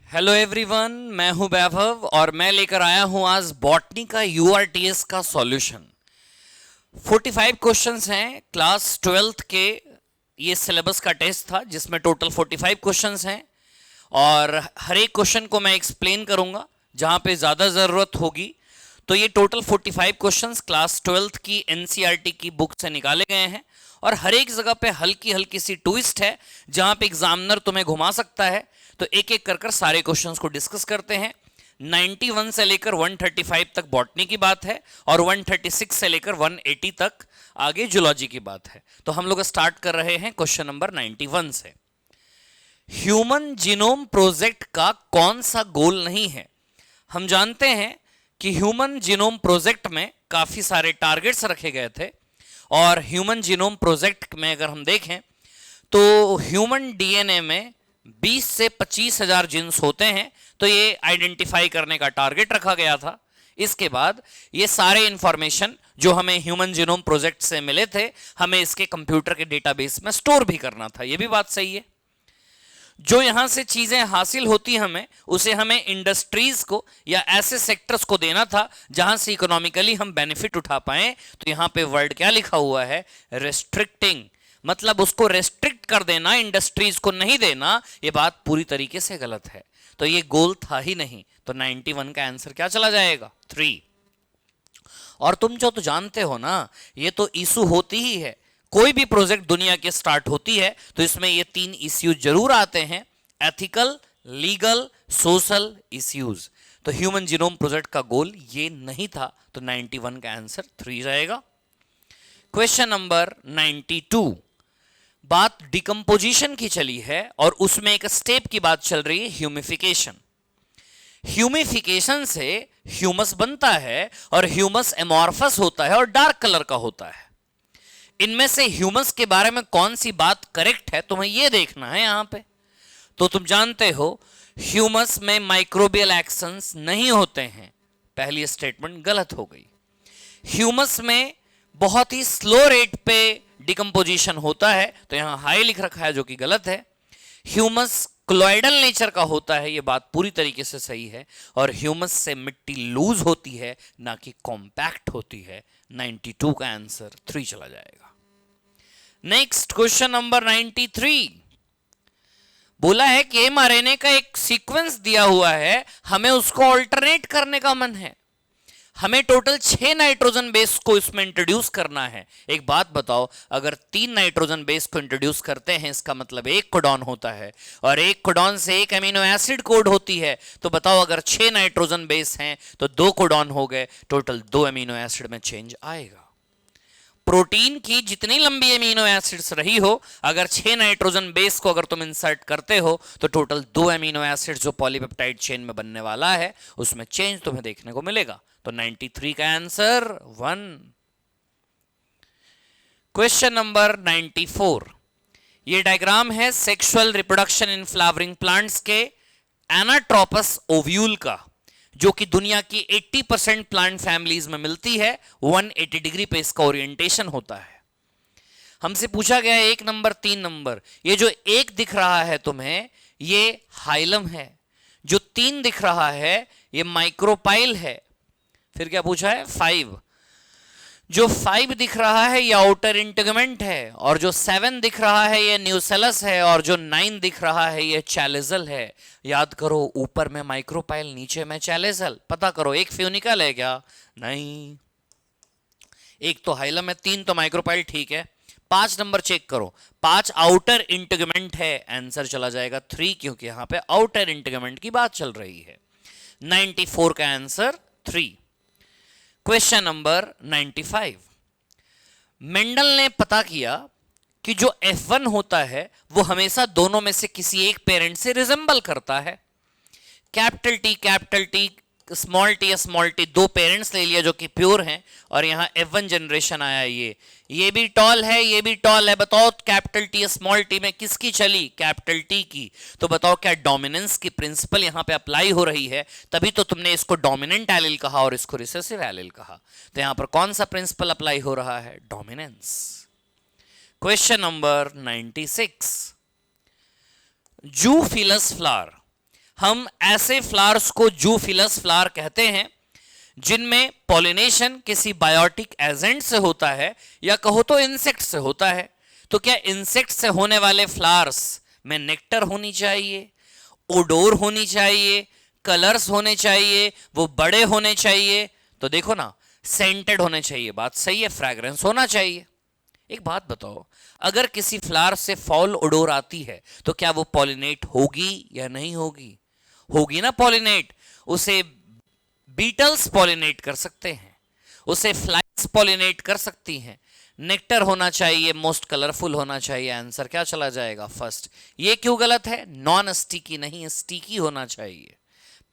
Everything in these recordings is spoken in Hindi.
हेलो एवरीवन, मैं हूं वैभव और मैं लेकर आया हूं आज बॉटनी का यूआरटीएस का सॉल्यूशन। 45 क्वेश्चंस हैं क्लास 12th के। ये सिलेबस का टेस्ट था जिसमें टोटल 45 क्वेश्चंस हैं और हर एक क्वेश्चन को मैं एक्सप्लेन करूंगा जहां पे ज़्यादा ज़रूरत होगी। तो ये टोटल 45 क्वेश्चंस क्लास 12th की एनसीईआरटी की बुक से निकाले गए हैं और हर एक जगह पे हल्की हल्की सी ट्विस्ट है जहां पे एग्जामिनर तुम्हें घुमा सकता है। तो एक एक कर सारे क्वेश्चंस को डिस्कस करते हैं। 91 से लेकर 135 तक बॉटनी की बात है और 136 से लेकर 180 तक आगे जूलॉजी की बात है। तो हम लोग स्टार्ट कर रहे हैं क्वेश्चन नंबर 91 से। ह्यूमन जीनोम प्रोजेक्ट का कौन सा गोल नहीं है? हम जानते हैं कि ह्यूमन जीनोम प्रोजेक्ट में काफी सारे टारगेट्स रखे गए थे और ह्यूमन जीनोम प्रोजेक्ट में अगर हम देखें तो ह्यूमन डीएनए में 20 से 25,000 जीन्स होते हैं। तो ये आइडेंटिफाई करने का टारगेट रखा गया था। इसके बाद ये सारे इंफॉर्मेशन जो हमें ह्यूमन जीनोम प्रोजेक्ट से मिले थे हमें इसके कंप्यूटर के डेटाबेस में स्टोर भी करना था। ये भी बात सही है। जो यहां से चीजें हासिल होती हमें उसे हमें इंडस्ट्रीज को या ऐसे सेक्टर्स को देना था जहां से इकोनॉमिकली हम बेनिफिट उठा पाए। तो यहां पे वर्ड क्या लिखा हुआ है? रेस्ट्रिक्टिंग। मतलब उसको रेस्ट्रिक्ट कर देना, इंडस्ट्रीज को नहीं देना। ये बात पूरी तरीके से गलत है। तो ये गोल था ही नहीं। तो 91 का आंसर क्या चला जाएगा? 3। और तुम जो तो जानते हो ना, ये तो इशू होती ही है। कोई भी प्रोजेक्ट दुनिया के स्टार्ट होती है तो इसमें ये 3 इश्यूज जरूर आते हैं: एथिकल, लीगल, सोशल इश्यूज। तो ह्यूमन जीनोम प्रोजेक्ट का गोल ये नहीं था। तो 91 का आंसर 3 जाएगा। Question number 92। बात डिकम्पोजिशन की चली है और उसमें एक स्टेप की बात चल रही है, ह्यूमिफिकेशन। ह्यूमिफिकेशन से ह्यूमस बनता है और ह्यूमस एमॉर्फस होता है और डार्क कलर का होता है। इनमें से ह्यूमस के बारे में कौन सी बात करेक्ट है तुम्हें यह देखना है यहां पे। तो तुम जानते हो ह्यूमस में माइक्रोबियल एक्शंस नहीं होते हैं। पहली स्टेटमेंट गलत हो गई। ह्यूमस में बहुत ही स्लो रेट पे डिकम्पोजिशन होता है। तो यहां हाई लिख रखा है जो कि गलत है। ह्यूमस क्लोइडल नेचर का होता है, यह बात पूरी तरीके से सही है। और ह्यूमस से मिट्टी लूज होती है ना कि कॉम्पैक्ट होती है। 92 का आंसर 3 चला जाएगा। Next question number 93। बोला है कि एमआरएनए का एक सीक्वेंस दिया हुआ है, हमें उसको ऑल्टरनेट करने का मन है। हमें टोटल 6 नाइट्रोजन बेस को इसमें इंट्रोड्यूस करना है। एक बात बताओ, अगर 3 नाइट्रोजन बेस को इंट्रोड्यूस करते हैं इसका मतलब एक कोडॉन होता है और एक कोडॉन से एक अमीनो एसिड कोड होती है। तो बताओ अगर 6 नाइट्रोजन बेस हैं तो 2 कोडॉन हो गए, टोटल 2 अमीनो एसिड में चेंज आएगा। प्रोटीन की जितनी लंबी अमीनो एसिड्स रही हो, अगर 6 नाइट्रोजन बेस को अगर तुम इंसर्ट करते हो तो टोटल 2 अमीनो एसिड जो पॉलीपेप्टाइड चेन में बनने वाला है उसमें चेंज तुम्हें देखने को मिलेगा। तो 93 का आंसर 1। Question number 94। ये डायग्राम है sexual reproduction in flowering plants के एनाट्रोपस ओव्यूल का, जो कि दुनिया की 80% प्लांट फैमिलीज में मिलती है। 180 डिग्री पे इसका ओरिएंटेशन होता है। हमसे पूछा गया है 1 नंबर 3 नंबर। ये जो 1 दिख रहा है तुम्हें ये हाइलम है, जो 3 दिख रहा है ये माइक्रोपाइल है। फिर क्या पूछा है? 5। जो 5 दिख रहा है ये आउटर इंटीग्यूमेंट है और जो 7 दिख रहा है ये न्यूसेलस है और जो 9 दिख रहा है ये चैलेजल है। याद करो, ऊपर में माइक्रोपाइल, नीचे में चैलेजल। पता करो एक फ्यूनिकल है क्या? नहीं। एक तो हाइलम है, 3 तो माइक्रोपाइल। ठीक है, 5 नंबर चेक करो। 5 आउटर इंटीग्यूमेंट है। आंसर चला जाएगा 3 क्योंकि यहां पे आउटर इंटीग्यूमेंट की बात चल रही है। 94 का आंसर 3। Question number 95। मेंडल ने पता किया कि जो F1 होता है वो हमेशा दोनों में से किसी एक पेरेंट से रिजेंबल करता है। Capital T small T 2 parents ले लिया जो कि प्योर हैं और यहां F1 जनरेशन आया। ये भी टॉल है, ये भी टॉल है। बताओ कैपिटल टी स्मॉल टी में किसकी चली? कैपिटल टी की। तो बताओ क्या डोमिनेंस की प्रिंसिपल यहां पे अप्लाई हो रही है? तभी तो तुमने इसको डोमिनेंट एलिल कहा और इसको रिसेसिव एलिल कहा। तो यहां पर कौन सा प्रिंसिपल अप्लाई हो रहा है? डोमिनेंस। Question number 96। जूफिलस फ्लावर हम ऐसे फ्लावर्स को जूफिलस फ्लावर कहते हैं जिनमें पॉलिनेशन किसी बायोटिक एजेंट से होता है या कहो तो इंसेक्ट से होता है। तो क्या इंसेक्ट से होने वाले फ्लावर्स में नेक्टर होनी चाहिए, ओडोर होनी चाहिए, कलर्स होने चाहिए, वो बड़े होने चाहिए? तो देखो ना, सेंटेड होने चाहिए, बात सही है, फ्रैग्रेंस होना चाहिए। एक बात बताओ, अगर किसी फ्लावर से फॉल ओडोर आती है तो क्या वो पॉलिनेट होगी या नहीं होगी? होगी ना पॉलिनेट। उसे बीटल्स पॉलिनेट कर सकते हैं, उसे फ्लाइज पॉलिनेट कर सकती हैं। नेक्टर होना चाहिए, मोस्ट कलरफुल होना चाहिए। आंसर क्या चला जाएगा? फर्स्ट। ये क्यों गलत है? नॉन स्टिकी नहीं, स्टिकी होना चाहिए।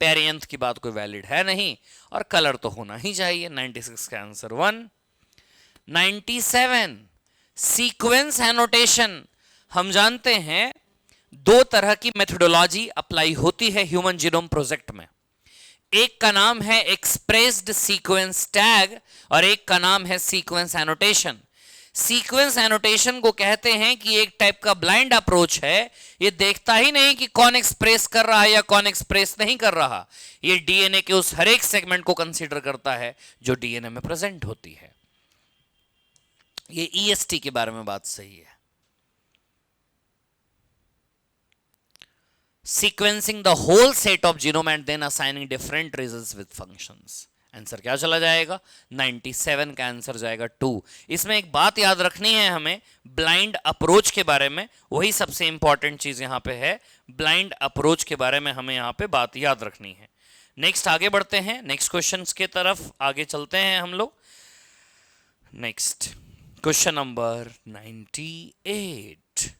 पेरियंथ की बात कोई वैलिड है नहीं, और कलर तो होना ही चाहिए। 96 का आंसर 1। 97 sequence annotation. हम जानते हैं दो तरह की मेथोडोलॉजी अप्लाई होती है ह्यूमन जीनोम प्रोजेक्ट में। एक का नाम है एक्सप्रेस्ड सीक्वेंस टैग और एक का नाम है सीक्वेंस एनोटेशन। सीक्वेंस एनोटेशन को कहते हैं कि एक टाइप का ब्लाइंड अप्रोच है, ये देखता ही नहीं कि कौन एक्सप्रेस कर रहा है या कौन एक्सप्रेस नहीं कर रहा। ये डीएनए के उस हर एक सेगमेंट को कंसीडर करता है जो डीएनए में प्रेजेंट होती है। ये ईएसटी के बारे में बात सही है। Sequencing the whole set of genome and then assigning different results with functions। Answer क्या चला जाएगा? 97 का आंसर जाएगा 2। इसमें एक बात याद रखनी है हमें ब्लाइंड अप्रोच के बारे में, वही सबसे इंपॉर्टेंट चीज यहां पे है। ब्लाइंड अप्रोच के बारे में हमें यहां पे बात याद रखनी है। नेक्स्ट आगे बढ़ते हैं, नेक्स्ट क्वेश्चंस के तरफ आगे चलते हैं हम लोग। Next question number 98।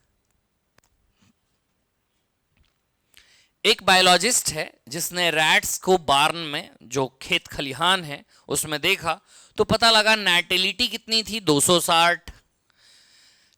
एक बायोलॉजिस्ट है जिसने रैट्स को बार्न में, जो खेत खलिहान है, उसमें देखा तो पता लगा नैटिलिटी कितनी थी? 260।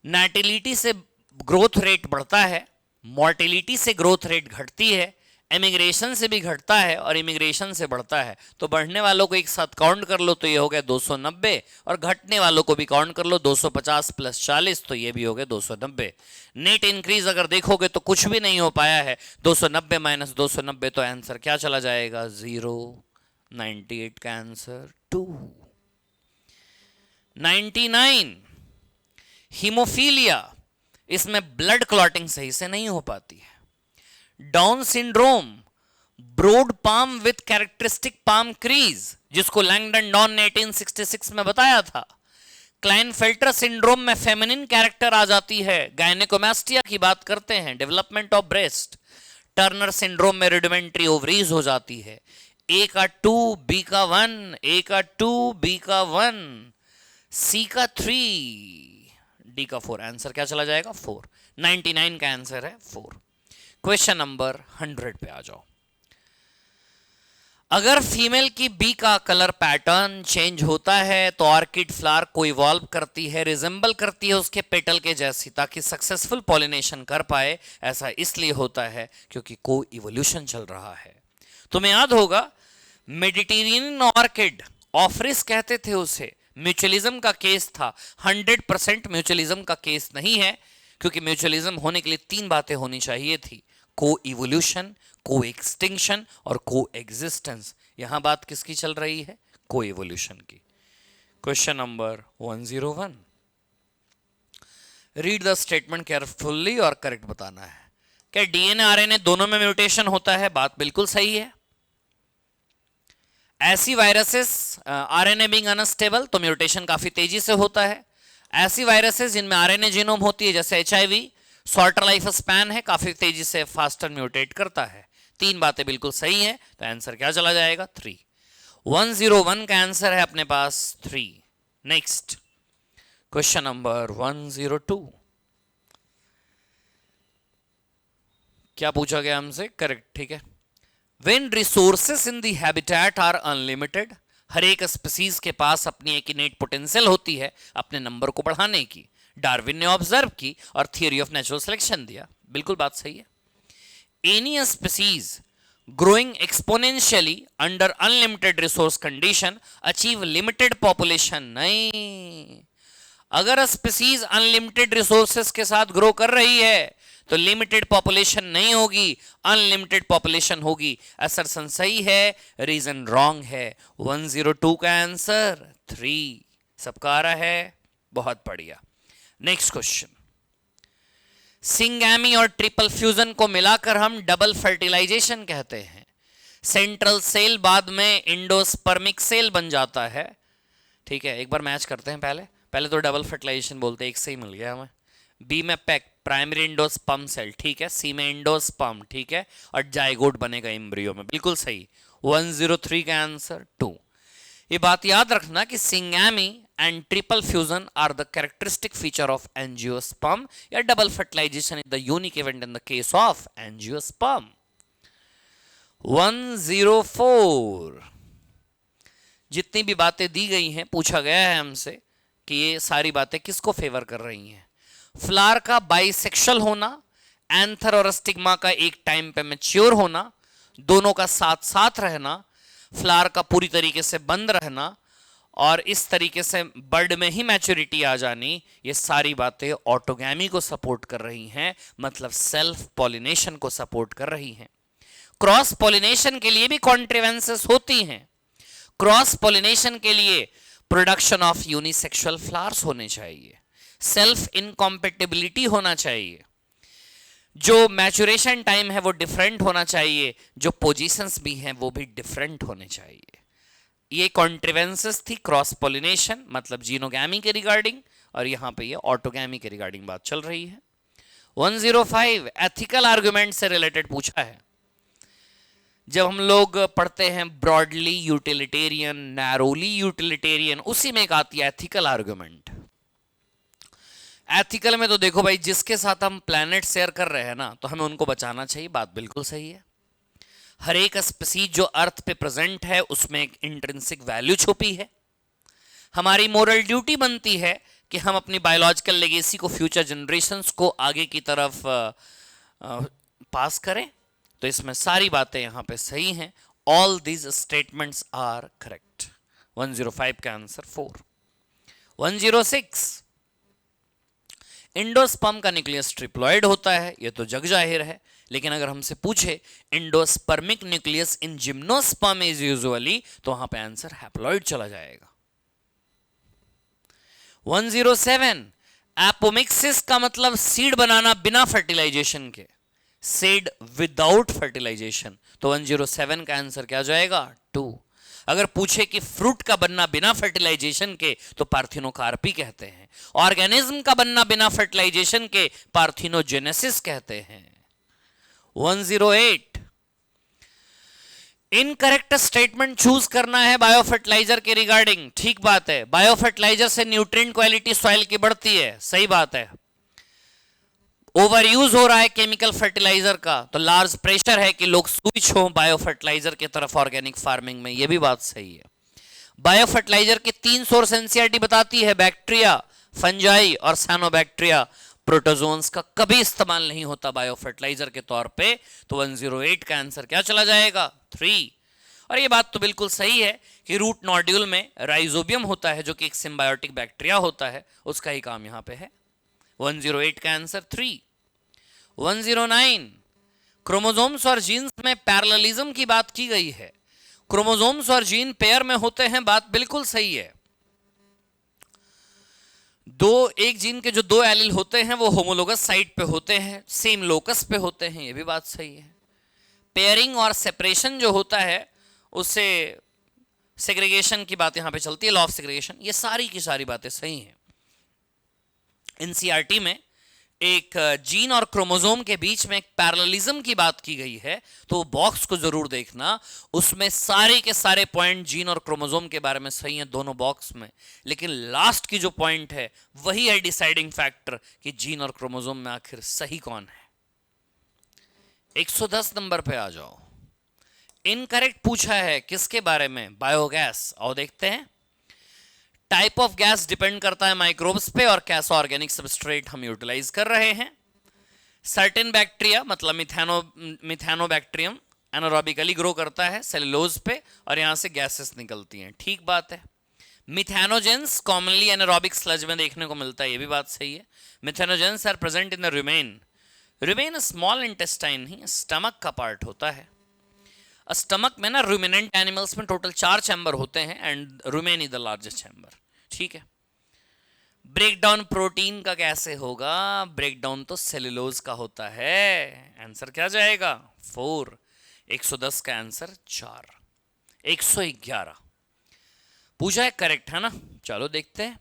नैटिलिटी से ग्रोथ रेट बढ़ता है, मॉर्टिलिटी से ग्रोथ रेट घटती है, इमिग्रेशन से भी घटता है और इमिग्रेशन से बढ़ता है। तो बढ़ने वालों को एक साथ काउंट कर लो तो ये हो गया 290, और घटने वालों को भी काउंट कर लो, 250 प्लस 40 तो ये भी हो गया 290। नेट इंक्रीज अगर देखोगे तो कुछ भी नहीं हो पाया है। 290 माइनस 290 तो आंसर क्या चला जाएगा? 0। 98 का आंसर 2। 99 हीमोफीलिया। इसमें ब्लड क्लॉटिंग सही से नहीं हो पाती है। Down syndrome, broad palm with characteristic palm crease, जिसको लैंगडन डॉन ने 1866 में बताया था। क्लाइनफेल्टर सिंड्रोम में फेमिनिन कैरेक्टर आ जाती है। गायनेकोमास्टिया की बात करते हैं, development of breast. Turner syndrome में रुडिमेंट्री ओवरीज हो जाती है। ए का 2, बी का 1, ए का 2, बी का 1, सी का 3, डी का 4। आंसर क्या चला जाएगा? 4। 99 का आंसर है 4। क्वेश्चन नंबर 100 पे आ जाओ। अगर फीमेल की बी का कलर पैटर्न चेंज होता है तो ऑर्किड फ्लावर को इवॉल्व करती है, रिजेंबल करती है उसके पेटल के जैसी, ताकि सक्सेसफुल पॉलिनेशन कर पाए। ऐसा इसलिए होता है क्योंकि को इवोल्यूशन चल रहा है। तुम्हें याद होगा मेडिटेरियन ऑर्किड, ऑफरिस कहते थे उसे, म्यूचुअलिज्म का केस था। 100% म्यूचुअलिज्म का केस नहीं है, क्योंकि म्यूचुअलिज्म होने के लिए 3 बातें होनी चाहिए थी: को इवोल्यूशन, को एक्सटिंक्शन और को एग्जिस्टेंस। यहां बात किसकी चल रही है? को इवोल्यूशन की। Question number 101। Read the statement carefully और करेक्ट बताना है। क्या डीएनए आरएनए दोनों में म्यूटेशन होता है? बात बिल्कुल सही है। ऐसी वायरसेस, आरएनए बीइंग अनस्टेबल, तो म्यूटेशन काफी तेजी से होता है। ऐसी वायरसेस जिनमें आरएनए जीनोम होती है, जैसे एचआईवी, शॉर्टर लाइफ स्पैन है, काफी तेजी से फास्टर म्यूटेट करता है। 3 बातें बिल्कुल सही है, तो आंसर क्या चला जाएगा? 3। 101 का आंसर है अपने पास 3। Next question number 102। क्या पूछा गया हमसे? करेक्ट, ठीक है। When resources in the habitat are unlimited, हर एक स्पीसीज के पास अपनी एक इनेट पोटेंशियल होती है अपने नंबर को बढ़ाने की। डार्विन ने ऑब्जर्व की और थियरी ऑफ नेचुरल सिलेक्शन दिया। बिल्कुल बात सही है। Any species growing exponentially under unlimited resource condition achieve limited population। नहीं, अगर स्पीसीज अनलिमिटेड रिसोर्सेस के साथ ग्रो कर रही है तो लिमिटेड पॉपुलेशन नहीं होगी, अनलिमिटेड पॉपुलेशन होगी। असर्शन सही है, रीजन रॉन्ग है। 102 का आंसर 3। सबका आ रहा है, बहुत बढ़िया। नेक्स्ट क्वेश्चन, सिंगैमी और ट्रिपल फ्यूजन को मिलाकर हम डबल फर्टिलाइजेशन कहते हैं। सेंट्रल सेल बाद में इंडोस्पर्मिक सेल बन जाता है। ठीक है, एक बार मैच करते हैं। पहले तो डबल फर्टिलाइजेशन बोलते हैं, एक से ही मिल गया हमें। बी में पैक प्राइमरी इंडोस्पर्म सेल, ठीक है। सी में इंडोस्पर्म, ठीक है। और जाइगोट बनेगा एम्ब्रियो में, बिल्कुल सही। 103 का आंसर 2। ये बात याद रखना कि syngamy and triple fusion are the characteristic feature of angiosperm, या double fertilization is the unique event in the case of angiosperm. 104, जितनी भी बातें दी गई हैं, पूछा गया है हमसे कि ये सारी बातें किसको फेवर कर रही हैं। फ्लावर का बाइसेक्शुअल होना, एंथर और स्टिग्मा का एक टाइम पे मैच्योर होना, दोनों का साथ साथ रहना, फ्लावर का पूरी तरीके से बंद रहना, और इस तरीके से बर्ड में ही मैच्योरिटी आ जानी, ये सारी बातें ऑटोगैमी को सपोर्ट कर रही हैं, मतलब सेल्फ पॉलिनेशन को सपोर्ट कर रही हैं। क्रॉस पॉलिनेशन के लिए भी कॉन्ट्रीवेंसेस होती हैं। क्रॉस पॉलिनेशन के लिए प्रोडक्शन ऑफ यूनिसेक्सुअल फ्लावर्स होने चाहिए, सेल्फ इनकॉम्पेटिबिलिटी होना चाहिए, जो मैचुरेशन टाइम है वो डिफरेंट होना चाहिए, जो पोजीशंस भी हैं वो भी डिफरेंट होने चाहिए। ये कॉन्ट्रीवेंसेस थी क्रॉस पॉलिनेशन मतलब जीनोगैमी के रिगार्डिंग, और यहां पे ये ऑटोगैमी के रिगार्डिंग बात चल रही है। 105 एथिकल आर्गुमेंट से रिलेटेड पूछा है। जब हम लोग पढ़ते हैं ब्रॉडली यूटिलिटेरियन, नैरोली यूटिलिटेरियन, उसी में एक आती है एथिकल आर्गुमेंट। एथिकल में तो देखो भाई, जिसके साथ हम प्लैनेट शेयर कर रहे हैं ना, तो हमें उनको बचाना चाहिए, बात बिल्कुल सही है। हर एक स्पीसीज जो अर्थ पे प्रेजेंट है उसमें एक इंट्रिंसिक वैल्यू छुपी है। हमारी मोरल ड्यूटी बनती है कि हम अपनी बायोलॉजिकल लेगेसी को फ्यूचर जनरेशंस को आगे की तरफ पास करें। तो इसमें सारी बातें यहां पे सही हैं। All these statements are correct. 105 का आंसर 4। 106 इंडोस्पर्म का न्यूक्लियस ट्रिप्लॉइड होता है, यह तो जग जाहिर है, लेकिन अगर हमसे पूछे endospermic nucleus in gymnosperm is usually, तो वहां पे आंसर हैप्लॉइड चला जाएगा। 107 एपोमिक्सिस का मतलब सीड बनाना बिना फर्टिलाइजेशन के, सीड विदाउट फर्टिलाइजेशन, तो 107 का आंसर क्या जाएगा 2। अगर पूछे कि फ्रूट का बनना बिना फर्टिलाइजेशन के, तो पार्थिनोकार्पी कहते हैं। ऑर्गेनिज्म का बनना बिना फर्टिलाइजेशन के पार्थिनोजेनेसिस कहते हैं। 108 इनकरेक्ट स्टेटमेंट चूज करना है बायो फर्टिलाइजर के रिगार्डिंग। ठीक बात है, बायो फर्टिलाइजर से न्यूट्रिएंट क्वालिटी सॉइल की बढ़ती है, सही बात है। ओवर यूज हो रहा है केमिकल फर्टिलाइजर का, तो लार्ज प्रेशर है कि लोग स्विच हो बायो फर्टिलाइजर की तरफ ऑर्गेनिक फार्मिंग में, यह भी बात सही है। बायो फर्टिलाइजर के 3 सोर्स एनसीईआरटी बताती है, बैक्टीरिया, फंजाई और साइनोबैक्टीरिया। प्रोटोजोन्स का कभी इस्तेमाल नहीं होता बायो फर्टिलाइजर के तौर पे, तो 108 का आंसर क्या चला जाएगा 3। और ये बात तो बिल्कुल सही है कि रूट नोड्यूल में राइजोबियम होता है, जो कि एक सिम्बायोटिक बैक्टीरिया होता है, उसका ही काम यहां पे है। 108 का आंसर 3। 109 क्रोमोसोम्स और जीन्स में पैरेललिज्म की बात की गई है। क्रोमोसोम्स और जीन पेयर में होते हैं, बात बिल्कुल सही है। एक जीन के जो 2 एलील होते हैं वो होमोलोगस साइट पे होते हैं, सेम लोकस पे होते हैं, ये भी बात सही है। पेयरिंग और सेपरेशन जो होता है उससे सेग्रीगेशन की बात यहां पे चलती है, लॉ ऑफ सेग्रीगेशन, ये सारी की सारी बातें सही हैं। एनसीईआरटी में एक जीन और क्रोमोसोम के बीच में एक पैरेललिज्म की बात की गई है, तो बॉक्स को जरूर देखना, उसमें सारे के सारे पॉइंट जीन और क्रोमोसोम के बारे में सही हैं दोनों बॉक्स में, लेकिन लास्ट की जो पॉइंट है वही है डिसाइडिंग फैक्टर कि जीन और क्रोमोसोम में आखिर सही कौन है। 110 नंबर पे आ जाओ। इनकरेक्ट पूछा है किसके बारे में, बायोगैस। और देखते हैं, टाइप ऑफ गैस डिपेंड करता है माइक्रोब्स पे और कैसा ऑर्गेनिक सबस्ट्रेट हम यूटिलाइज कर रहे हैं। सर्टेन बैक्टीरिया मतलब मिथानोबैक्टीरियम एनारोबिकली ग्रो करता है सेलुलोज पे, और यहां से गैसेस निकलती हैं, ठीक बात है। मिथानोजेंस कॉमनली एनारोबिक स्लज में देखने को मिलता है, ये भी बात सही है। Methanogens are present in the rumen rumen small intestine नहीं, स्टमक का पार्ट होता है। स्टमक में ना रुमिनेंट एनिमल्स में टोटल 4 चैम्बर होते हैं and rumen is the largest chamber. ठीक है, ब्रेक डाउन प्रोटीन का कैसे होगा? ब्रेक डाउन तो सेलुलोज का होता है। आंसर क्या जाएगा? 4। 110 का आंसर 4। 111 पूछा है, करेक्ट है ना? चलो देखते हैं।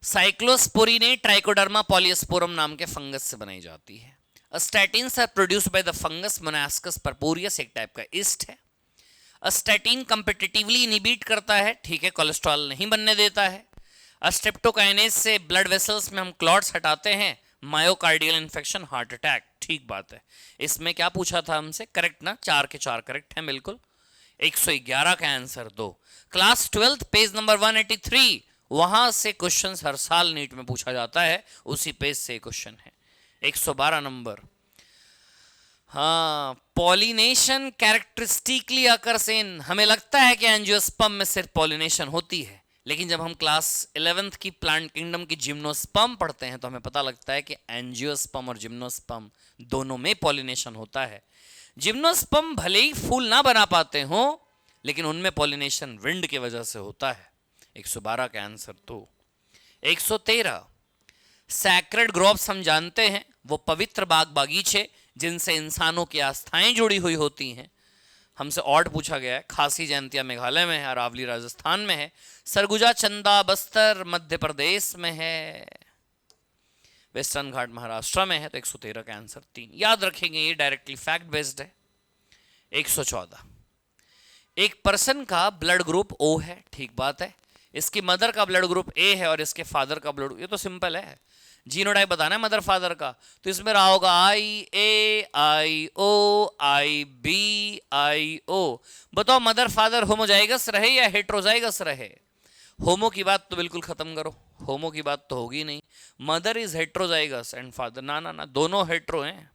साइक्लोस्पोरिने ट्राइकोडर्मा पॉलियोस्पोरम नाम के फंगस से बनाई जाती है। Statins are produced by the fungus Monascus purpureus, एक टाइप का ईस्ट है। स्टैटिन कंपिटिटिवली इनहिबिट करता है, ठीक है, कोलेस्ट्रॉल नहीं बनने देता है। स्ट्रेप्टोकाइनेज से ब्लड वेसल्स में हम क्लॉट्स हटाते हैं, मायोकार्डियल इन्फेक्शन, हार्ट अटैक। ठीक बात है। इसमें क्या पूछा था हमसे? करेक्ट ना? 4 के 4 करेक्ट है बिल्कुल। 111 का आंसर 2। क्लास 12 पेज नंबर 183, वहां से क्वेश्चंस हर साल नीट में पूछा जाता है, उसी पेज से क्वेश्चन है। 112 नंबर, हाँ, पॉलिनेशन कैरेक्टरिस्टिकली अकर्स इन। हमें लगता है कि एंजियोस्पर्म में सिर्फ पॉलिनेशन होती है, लेकिन जब हम क्लास 11th की प्लांट किंगडम की जिम्नोस्पर्म पढ़ते हैं तो हमें पता लगता है कि एंजियोस्पर्म और जिम्नोस्पर्म दोनों में पॉलिनेशन होता है। जिम्नोस्पर्म भले ही फूल ना बना पाते हो, लेकिन उनमें पॉलिनेशन विंड की वजह से होता है। 112 का आंसर तो। 113, सैक्रेड ग्रोव्स हम जानते हैं, वो पवित्र बाग बागीचे जिनसे इंसानों की आस्थाएं जुड़ी हुई होती हैं। हमसे ऑड पूछा गया है। खासी जयंतिया मेघालय में है, अरावली राजस्थान में है, सरगुजा चंदा बस्तर मध्य प्रदेश में है, वेस्टर्न घाट महाराष्ट्र में है। तो 113 का आंसर 3। याद रखेंगे, ये डायरेक्टली फैक्ट बेस्ड है। 114, एक पर्सन का ब्लड ग्रुप ओ है, ठीक बात है। इसकी मदर का ब्लड ग्रुप ए है और इसके फादर का ब्लड, ये तो सिंपल है, जीनोटाइप बताना है मदर फादर का। तो इसमें रहा होगा IA, IO, IB, IO। बताओ मदर फादर होमोजाइगस रहे या हेट्रोजाइगस रहे? होमो की बात तो बिल्कुल खत्म करो, होमो की बात तो होगी नहीं। Mother is heterozygous and father, ना ना ना, दोनों हेट्रो हैं।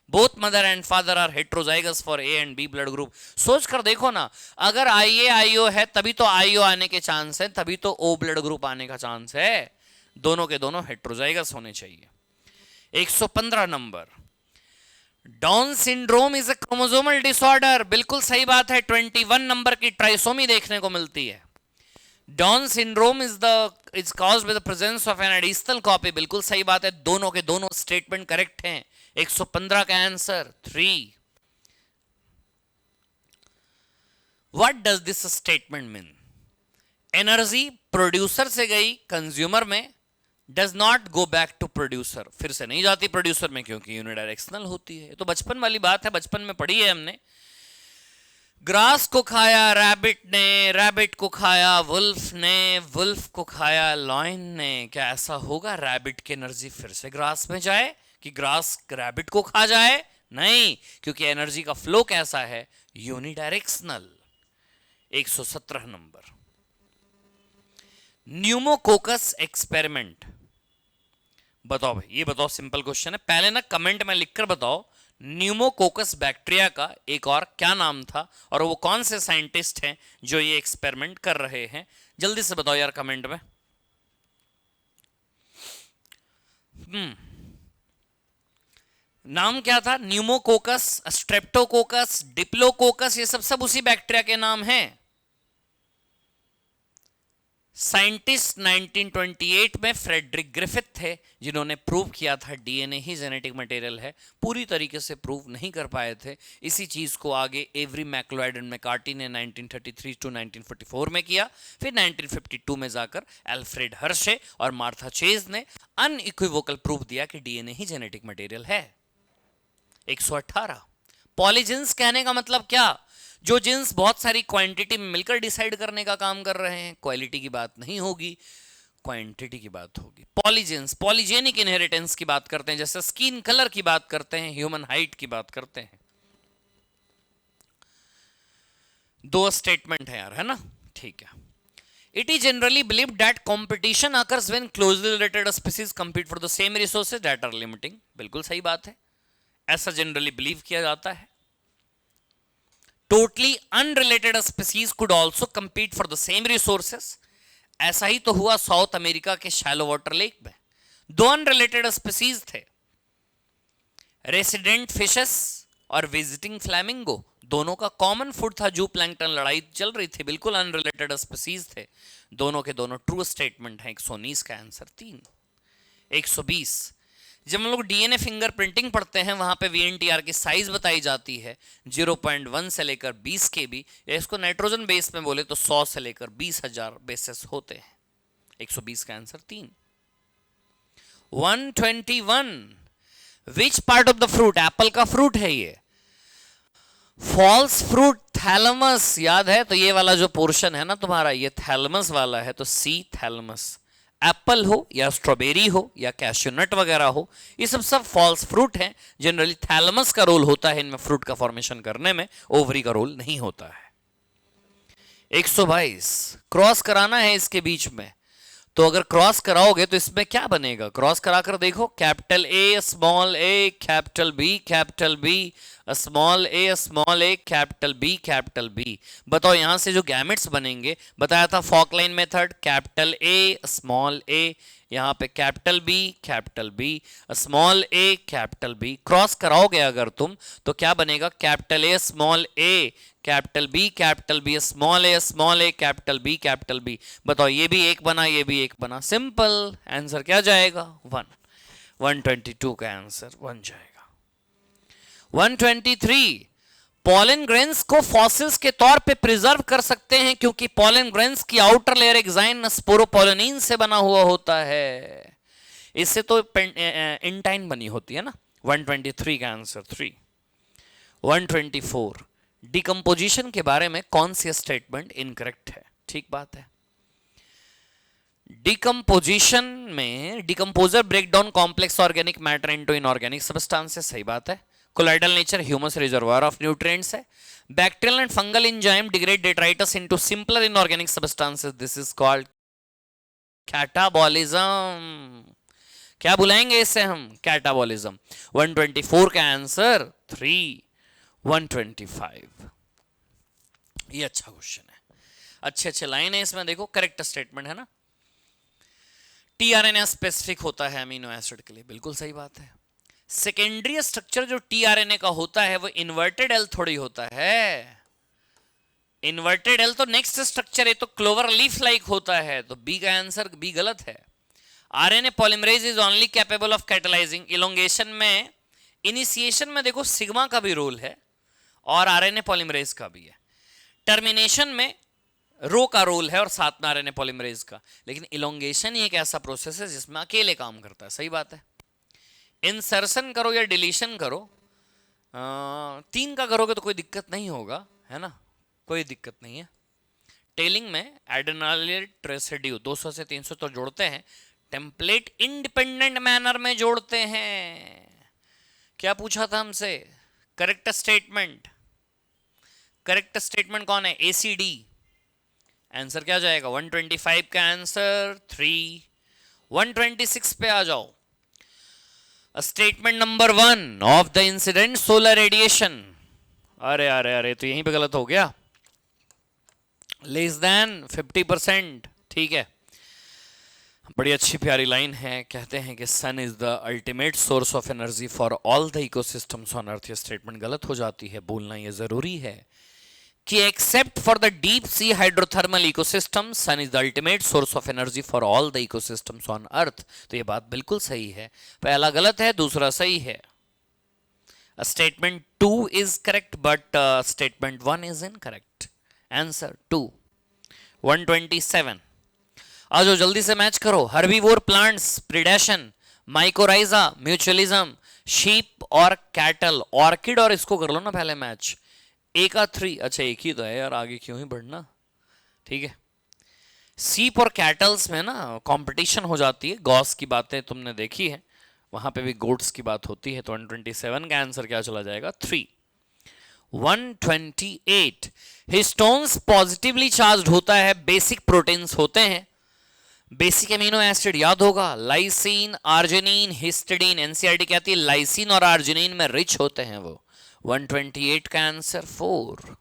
Both mother and father are heterozygous for A and B blood group. सोच कर देखो ना, अगर IA IO है तभी तो IO आने के चांस है, तभी तो O ब्लड ग्रुप आने का चांस है। दोनों के दोनों हेट्रोजाइगस होने चाहिए। 115 number, down syndrome is a chromosomal disorder. बिल्कुल सही बात है। 21 नंबर की ट्राइसोमी देखने को मिलती है। Down syndrome is caused by the presence of an additional copy. बिल्कुल सही बात है, दोनों के दोनों स्टेटमेंट करेक्ट हैं। 115 का answer 3। What does this statement mean? Energy producer से गई कंज्यूमर में, does not go back to producer, फिर से नहीं जाती प्रोड्यूसर में, क्योंकि यूनिडायरेक्शनल होती है। तो बचपन वाली बात है, बचपन में पढ़ी है हमने। ग्रास को खाया रैबिट ने, रैबिट को खाया वुल्फ ने, वुल्फ को खाया लॉयन ने। क्या ऐसा होगा रैबिट की एनर्जी फिर से ग्रास में जाए कि ग्रास रैबिट को खा जाए? नहीं, क्योंकि एनर्जी का फ्लो कैसा है? यूनिडायरेक्शनल। 117 number, pneumococcus experiment. बताओ भाई, ये बताओ, सिंपल क्वेश्चन है। पहले ना कमेंट में लिखकर बताओ न्यूमोकोकस बैक्टीरिया का एक और क्या नाम था और वो कौन से साइंटिस्ट हैं जो ये एक्सपेरिमेंट कर रहे हैं। जल्दी से बताओ यार कमेंट में। नाम क्या था? न्यूमोकोकस, स्ट्रेप्टोकोकस, डिप्लोकोकस, ये सब उसी बैक्टीरिया के नाम हैं। साइंटिस्ट 1928 में फ्रेडरिक ग्रिफिथ थे, जिन्होंने प्रूव किया था डीएनए ही जेनेटिक मटेरियल है। पूरी तरीके से प्रूव नहीं कर पाए थे। इसी चीज को आगे एवरी मैक्लोइड एंड मैकार्टी ने 1933 टू 1944 में किया। फिर 1952 में जाकर एल्फ्रेड हर्शे और मार्था चेज ने अनइक्विवोकल प्रूफ दिया कि डीएनए ही जेनेटिक मटेरियल है। 118, पॉलीजिन्स कहने का मतलब क्या? जो जिन्स बहुत सारी क्वांटिटी में मिलकर डिसाइड करने का काम कर रहे हैं। क्वालिटी की बात नहीं होगी, क्वांटिटी की बात होगी। पॉलीजिन्स, पॉलीजेनिक इनहेरिटेंस की बात करते हैं, जैसे स्किन कलर की बात करते हैं, ह्यूमन हाइट की बात करते हैं। 2 स्टेटमेंट है यार, है ना? ठीक है। It is generally believed that competition occurs when closely related species compete for the same resources that are limiting. बिल्कुल सही बात है, ऐसा जनरली बिलीव किया जाता है। Totally unrelated species could also compete for the same resources. ऐसा ही तो हुआ साउथ अमेरिका के शैलो वाटर लेक में। 2 अनरिलेटेड स्पीसीज थे, रेसिडेंट फिशेस और विजिटिंग फ्लैमिंगो दोनों का कॉमन फूड था जू प्लैंकटन, लड़ाई चल रही थी, बिल्कुल अनरिलेटेड स्पीसीज थे, दोनों के दोनों ट्रू स्टेटमेंट हैं। 119 का आंसर 3। 120, जब हम लोग डीएनए फिंगरप्रिंटिंग पढ़ते हैं वहां पे वीएनटीआर की साइज बताई जाती है 0.1 से लेकर 20 केबी, या इसको नाइट्रोजन बेस में बोले तो 100 से लेकर 20,000 बेसेस होते हैं। 120 का answer 3। 121, which part of the fruit, Apple का फ्रूट है ये, फॉल्स फ्रूट थैलमस, याद है तो ये वाला जो पोर्शन है ना तुम्हारा ये थैलमस वाला है, तो सी थैलमस। एप्पल हो या स्ट्रॉबेरी हो या कैश्यूनट वगैरह हो, ये सब फॉल्स फ्रूट हैं। जनरली थैलमस का रोल होता है इनमें फ्रूट का फॉर्मेशन करने में, ओवरी का रोल नहीं होता है। 122, क्रॉस कराना है इसके बीच में, तो अगर क्रॉस कराओगे तो इसमें क्या बनेगा, क्रॉस कराकर देखो, capital A small a capital B capital B, small a capital B. बताओ यहां से जो गैमेट्स बनेंगे, बताया था fork line method, capital A small a, यहां पे capital B small a capital B. Cross कराओगे अगर तुम तो क्या बनेगा, capital A small a capital B small a capital B. बताओ ये भी एक बना, ये भी एक बना, सिंपल। आंसर क्या जाएगा 1। 122 का आंसर 1 जाएगा। 123, पॉलन ग्रेन्स को फॉसिल्स के तौर पे प्रिजर्व कर सकते हैं क्योंकि पॉलन ग्रेन्स की आउटर लेयर एक्साइन स्पोरोपोलिन से बना हुआ होता है, इससे तो इंटाइन बनी होती है ना। 123 का आंसर 3। 124, डिकम्पोजिशन के बारे में कौन सी स्टेटमेंट इनकरेक्ट है, ठीक बात है। डिकम्पोजिशन में decomposer break down complex organic matter into inorganic substances, सही बात है। Colloidal nature humus reservoir of nutrients है। Bacterial and fungal enzyme degrade detritus into simpler inorganic substances, this is called catabolism. क्या बुलाएंगे इसे हम, कैटाबॉलिज्म। 124 का आंसर 3। 125, ये अच्छा क्वेश्चन है, अच्छे अच्छे लाइन है इसमें, देखो करेक्ट स्टेटमेंट है ना। टीआरएनए स्पेसिफिक होता है अमीनो एसिड के लिए, बिल्कुल सही बात है। सेकेंडरी स्ट्रक्चर जो टीआरएनए का होता है वो इन्वर्टेड एल थोड़ी होता है, इन्वर्टेड एल तो नेक्स्ट स्ट्रक्चर है, तो क्लोवर लीफ लाइक होता है, तो बी का आंसर बी गलत है। RNA polymerase is only capable of catalysing, elongation में इनिशिएशन में देखो सिग्मा का भी रोल है और आरएनए पॉलीमरेज का भी है, टर्मिनेशन में रो का रोल है और साथ में आरएनए पॉलीमरेज का, लेकिन इलोंगेशन ही एक ऐसा प्रोसेस है जिसमें अकेले काम करता है, सही बात है। इंसर्शन करो या डिलीशन करो, 3 का करोगे तो कोई दिक्कत नहीं होगा, है ना, कोई दिक्कत नहीं है। टेलिंग में एडेनाइल रेसिड्यू 200 से 300 तो जोड़ते हैं, टेम्पलेट इंडिपेंडेंट मैनर में जोड़ते हैं। क्या पूछा था हमसे, करेक्ट स्टेटमेंट, करेक्ट स्टेटमेंट कौन है, एसीडी। आंसर क्या जाएगा 125 का आंसर 3। 126 पे आ जाओ, statement number 1 of the incident solar radiation, अरे अरे अरे तो यहीं पे गलत हो गया, लेस देन 50%, ठीक है। बड़ी अच्छी प्यारी लाइन है, कहते हैं कि sun is the ultimate source of energy for all the ecosystems on earth. ये स्टेटमेंट गलत हो जाती है, बोलना ये जरूरी है कि except for the deep sea hydrothermal ecosystem sun is the ultimate source of energy for all the ecosystems on earth. तो ये बात बिल्कुल सही है, पहला गलत है दूसरा सही है। Statement 2 is correct but statement 1 is incorrect, answer 2। 127, आज जल्दी से मैच करो, herbivore plants, predation, mycorrhiza, mutualism, sheep और कैटल, ऑर्किड और इसको कर लो ना पहले मैच, ए का 3, अच्छा एक ही तो है यार, आगे क्यों ही बढ़ना, ठीक है। सीप और कैटल्स में ना कंपटीशन हो जाती है, गॉस की बातें तुमने देखी है, वहां पे भी गोट्स की बात होती है, तो 127 का आंसर क्या चला जाएगा 3। 128, हिस्टोन्स पॉजिटिवली चार्ज्ड होता है, बेसिक प्रोटीन्स होते हैं, बेसिक एमिनो एसिड याद होगा, लाइसिन, आर्जिनिन, हिस्टिडीन, एनसीईआरटी कहती है लाइसिन और आर्जिनिन में रिच होते हैं वो। 128 का आंसर 4।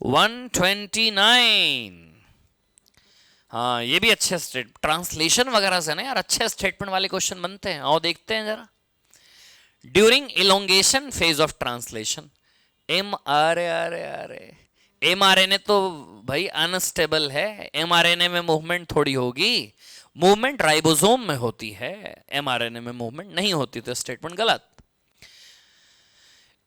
129, हाँ ये भी अच्छे ट्रांसलेशन वगैरह से ना यार अच्छे स्टेटमेंट वाले क्वेश्चन बनते हैं, आओ देखते हैं जरा। During elongation phase of translation. MRNA तो भाई अनस्टेबल है, एमआरएनए में मूवमेंट थोड़ी होगी, मूवमेंट राइबोसोम में होती है, एमआरएनए में मूवमेंट नहीं होती, तो स्टेटमेंट गलत।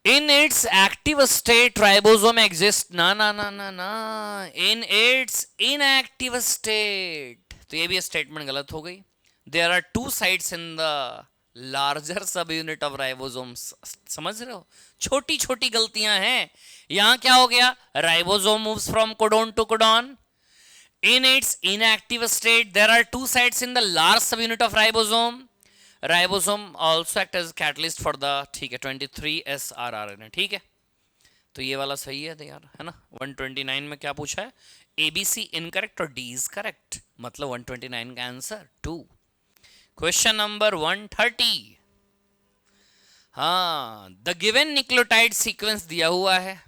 In its active state ribosome exist, ना ना ना ना ना, इन इट्स इनएक्टिव स्टेट, तो ये भी स्टेटमेंट गलत हो गई। There are two sites in the larger subunit of ribosomes, समझ रहे हो, छोटी छोटी गलतियां हैं। यहां क्या हो गया, ribosome moves from codon to codon, in its inactive state there are two sites in the large subunit of ribosome, ribosome also act as catalyst for the, ठीक है, 23S rRNA, ठीक है, तो ये वाला सही है यार, है ना। 129 में क्या पूछा है, ABC इनकरेक्ट और D इज करेक्ट, मतलब 129 का आंसर 2। क्वेश्चन नंबर 130, हाँ, द गिवन न्यूक्लियोटाइड सीक्वेंस दिया हुआ है,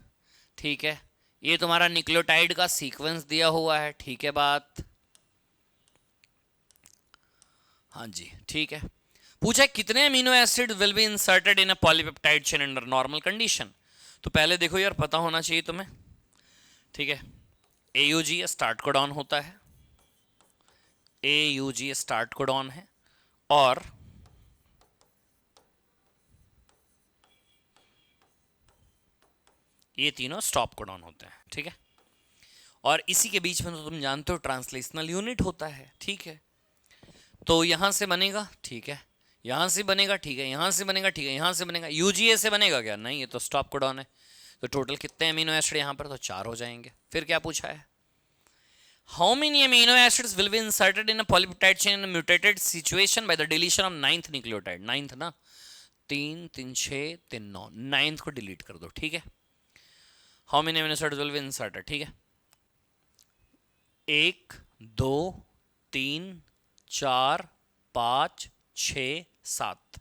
ठीक है, ये तुम्हारा न्यूक्लियोटाइड का सीक्वेंस दिया हुआ है, ठीक है बात, हाँ जी, ठीक है। पूछा कितने amino acid will be inserted in a polypeptide chain under normal condition. तो पहले देखो यार, पता होना चाहिए तुम्हें, ठीक है, AUG स्टार्ट कोडॉन होता है, AUG स्टार्ट कोडॉन है, और ये तीनों स्टॉप कोडॉन होते हैं, ठीक है, और इसी के बीच में तो तुम जानते हो ट्रांसलेशनल यूनिट होता है, ठीक है, तो यहां से बनेगा, ठीक है, यहां से बनेगा, ठीक है, यहां से बनेगा, ठीक है, यहां से बनेगा, UGA से बनेगा क्या, नहीं, ये तो स्टॉप कोडॉन है। तो टोटल कितने अमीनो एसिड यहां पर, तो 4 हो जाएंगे। फिर क्या पूछा है, how many amino acids will be inserted in a polypeptide chain in a mutated situation by the deletion of 9th nucleotide, 9th ना, 3 3 6 3 9, 9th को डिलीट कर दो, ठीक है, how many amino acids will be inserted, ठीक है, 1 2 3 4 5 6 7,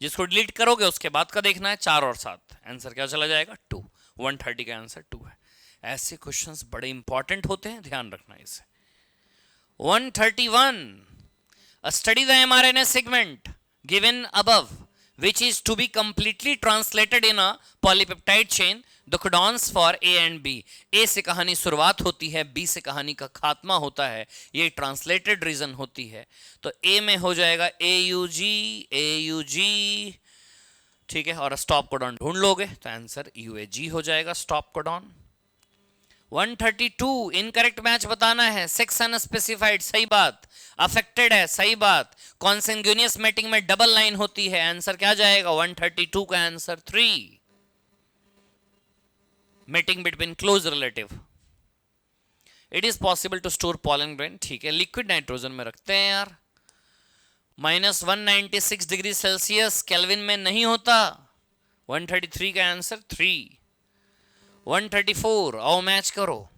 जिसको डिलीट करोगे उसके बाद का देखना है, 4 और 7, आंसर क्या चला जाएगा 2, 130 का आंसर 2 है। ऐसे क्वेश्चंस बड़े इंपॉर्टेंट होते हैं, ध्यान रखना इसे। 131, study the mRNA segment given above which is to be completely translated in a polypeptide chain, the codons for A and B, A से कहानी शुरुआत होती है, B से कहानी का खात्मा होता है, ये ट्रांसलेटेड रीजन होती है, तो A में हो जाएगा AUG AUG, ठीक है, और स्टॉप कोडॉन ढूंढ लोगे तो आंसर UAG हो जाएगा, स्टॉप कोडॉन। 132, इनकरेक्ट मैच बताना है, सेक्स अनस्पेसिफाइड, सही बात, अफेक्टेड है, सही बात, कॉन्सेंगुनियस मेटिंग में डबल लाइन होती है, आंसर क्या जाएगा 132 का answer 3, mating between close relative. It is possible to store pollen grain, ठीक है, लिक्विड नाइट्रोजन में रखते हैं यार, -196 डिग्री सेल्सियस केल्विन में नहीं होता, 133 का आंसर 3। 134, आओ मैच करो,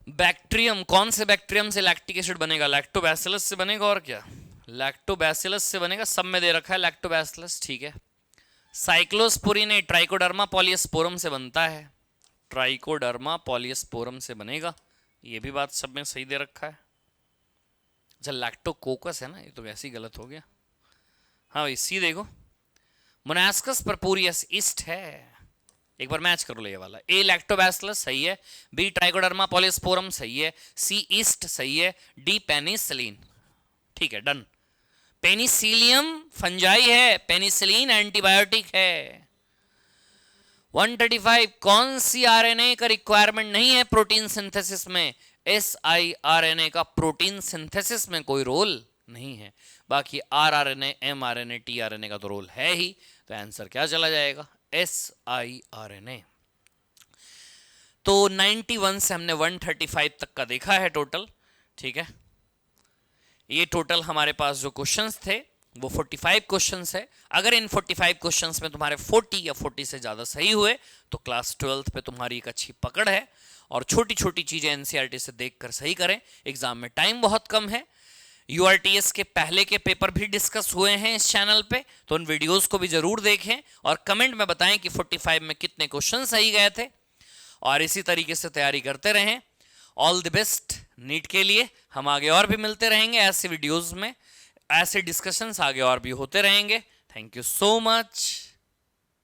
बैक्टीरियम, कौन से बैक्टीरियम से लैक्टिक एसिड बनेगा, लैक्टोबैसिलस से बनेगा, और क्या, लैक्टोबैसिलस से बनेगा, सब में दे रखा है लैक्टोबैसिलस, ठीक है। साइक्लोस्पोरिन ट्राइकोडर्मा पॉलियस्पोरम से बनता है, ट्राइकोडर्मा पॉलियस्पोरम से बनेगा, ये भी बात सब में सही दे रखा है। अच्छा, लैक्टोकोकस है ना, ये तो वैसे ही गलत हो गया, हाँ भाई, सी देखो, मोनास्कस परपोरियस ईस्ट है, एक बार मैच कर लो ये वाला, ए लैक्टोबैसिलस सही है, बी ट्राइकोडर्मा पॉलिस्पोरम सही है, सी ईस्ट सही है, डी पेनिसिलिन, ठीक है, डन। पेनिसिलियम फंजाई है, पेनिसिलिन एंटीबायोटिक है। 135, कौन सी आरएनए का रिक्वायरमेंट नहीं है प्रोटीन सिंथेसिस में, siRNA का प्रोटीन सिंथेसिस में कोई रोल नहीं है, बाकी rRNA mRNA tRNA का तो रोल है ही, तो आंसर क्या चला जाएगा siRNA। तो 91 से हमने 135 तक का देखा है टोटल, ठीक है, ये टोटल हमारे पास जो क्वेश्चंस थे वो 45 क्वेश्चंस है। अगर इन 45 क्वेश्चंस में तुम्हारे 40 या 40 से ज्यादा सही हुए तो क्लास 12th पे तुम्हारी एक अच्छी पकड़ है, और छोटी छोटी चीजें एनसीईआरटी से देखकर सही करें, एग्जाम में टाइम बहुत कम है। यूआरटीएस के पहले के पेपर भी डिस्कस हुए हैं इस चैनल पे, तो उन वीडियोस को भी जरूर देखें और कमेंट में बताएं कि 45 में कितने क्वेश्चन सही गए थे, और इसी तरीके से तैयारी करते रहें। ऑल द बेस्ट नीट के लिए, हम आगे और भी मिलते रहेंगे ऐसे वीडियोस में। ऐसे डिस्कशंस आगे और भी होते रहेंगे। Thank you so much.